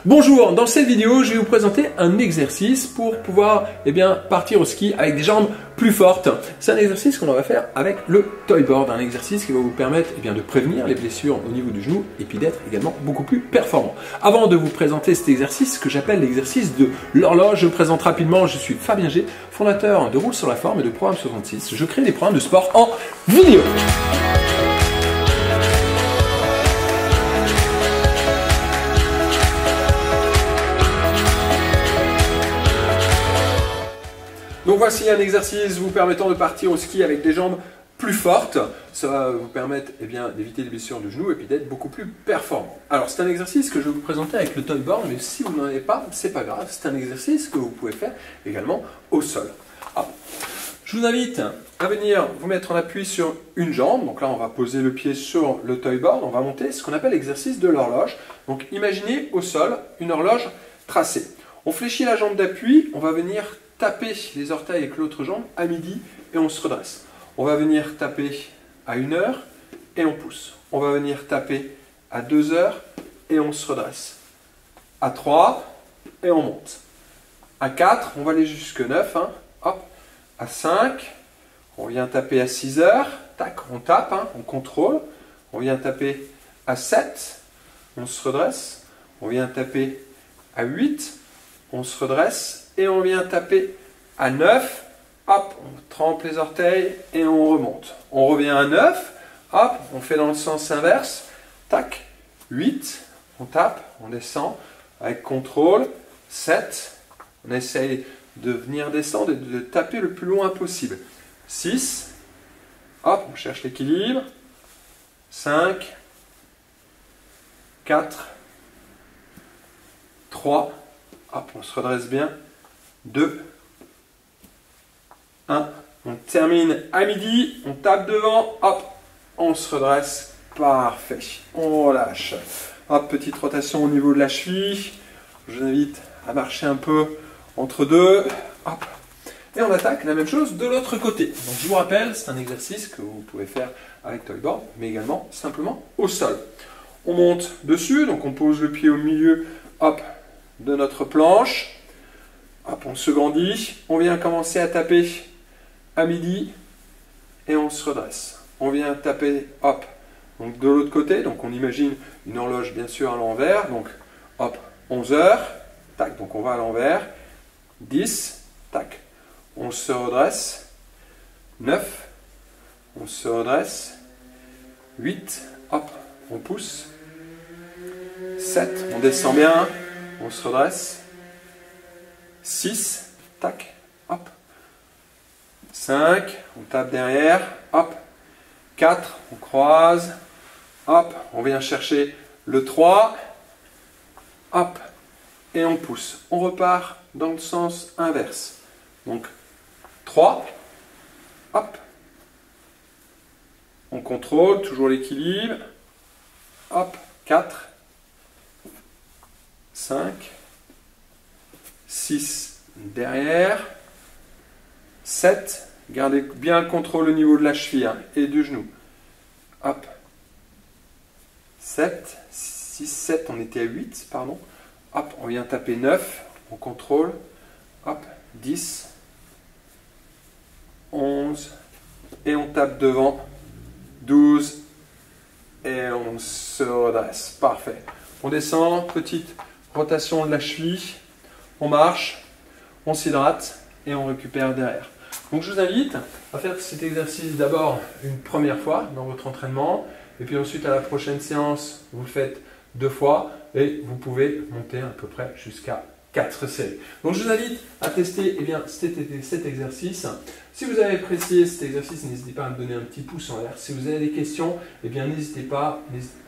Bonjour, dans cette vidéo, je vais vous présenter un exercice pour pouvoir partir au ski avec des jambes plus fortes. C'est un exercice qu'on va faire avec le toy board, un exercice qui va vous permettre de prévenir les blessures au niveau du genou et puis d'être également beaucoup plus performant. Avant de vous présenter cet exercice que j'appelle l'exercice de l'horloge, je me présente rapidement, je suis Fabien G, fondateur de Roule sur la forme et de Programme 66. Je crée des programmes de sport en vidéo. Donc voici un exercice vous permettant de partir au ski avec des jambes plus fortes. Ça va vous permettre d'éviter les blessures du genou et puis d'être beaucoup plus performant. Alors c'est un exercice que je vais vous présenter avec le toy board, mais si vous n'en avez pas, c'est pas grave. C'est un exercice que vous pouvez faire également au sol. Alors, je vous invite à venir vous mettre en appui sur une jambe. Donc là on va poser le pied sur le toy board. On va monter ce qu'on appelle l'exercice de l'horloge. Donc imaginez au sol une horloge tracée. On fléchit la jambe d'appui, on va venir taper les orteils avec l'autre jambe à midi et on se redresse. On va venir taper à 1 heure et on pousse. On va venir taper à 2 heures et on se redresse. À 3 et on monte. À 4, on va aller jusque 9. Hop. À 5, on vient taper à 6 heures. Tac, on tape, on contrôle. On vient taper à 7, on se redresse. On vient taper à 8, on se redresse. Et on vient taper à 9, hop, on trempe les orteils et on remonte. On revient à 9, hop, on fait dans le sens inverse, tac, 8, on tape, on descend avec contrôle, 7, on essaye de venir descendre et de taper le plus loin possible. 6, hop, on cherche l'équilibre, 5, 4, 3, hop, on se redresse bien, 2, 1, on termine à midi, on tape devant, hop, on se redresse, parfait, on relâche. Hop, petite rotation au niveau de la cheville, je vous invite à marcher un peu entre deux, hop, et on attaque la même chose de l'autre côté. Donc je vous rappelle, c'est un exercice que vous pouvez faire avec toy board, mais également simplement au sol. On monte dessus, donc on pose le pied au milieu, hop, de notre planche. Hop, on se grandit, on vient commencer à taper à midi et on se redresse. On vient taper, hop, donc de l'autre côté, donc on imagine une horloge bien sûr à l'envers, donc hop, 11 heures, tac, donc on va à l'envers, 10, tac, on se redresse, 9, on se redresse, 8, hop, on pousse, 7, on descend bien, on se redresse, 6, tac, hop, 5, on tape derrière, hop, 4, on croise, hop, on vient chercher le 3, hop, et on pousse. On repart dans le sens inverse. Donc, 3, hop, on contrôle, toujours l'équilibre, hop, 4, 5, 6 derrière, 7, gardez bien le contrôle au niveau de la cheville et du genou, hop, 7, 6, 7, on était à 8, pardon, hop, on vient taper 9, on contrôle, hop, 10, 11, et on tape devant, 12, et on se redresse, parfait. On descend, petite rotation de la cheville, on marche, on s'hydrate et on récupère derrière. Donc je vous invite à faire cet exercice d'abord une première fois dans votre entraînement et puis ensuite à la prochaine séance vous le faites 2 fois et vous pouvez monter à peu près jusqu'à 4 séries. Donc je vous invite à tester cet exercice. Si vous avez apprécié cet exercice, n'hésitez pas à me donner un petit pouce en l'air. Si vous avez des questions, n'hésitez pas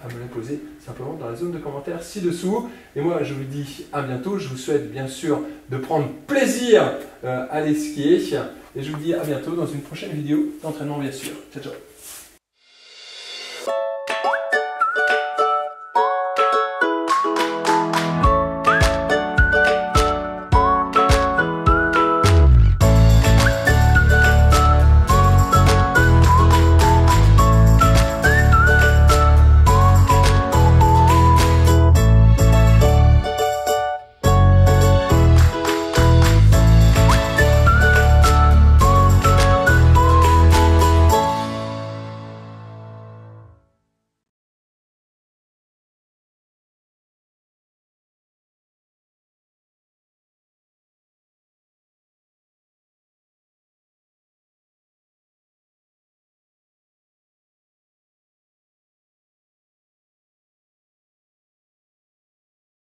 à me les poser simplement dans la zone de commentaires ci-dessous. Et moi, je vous dis à bientôt. Je vous souhaite bien sûr de prendre plaisir à aller skier. Et je vous dis à bientôt dans une prochaine vidéo d'entraînement bien sûr. Ciao, ciao.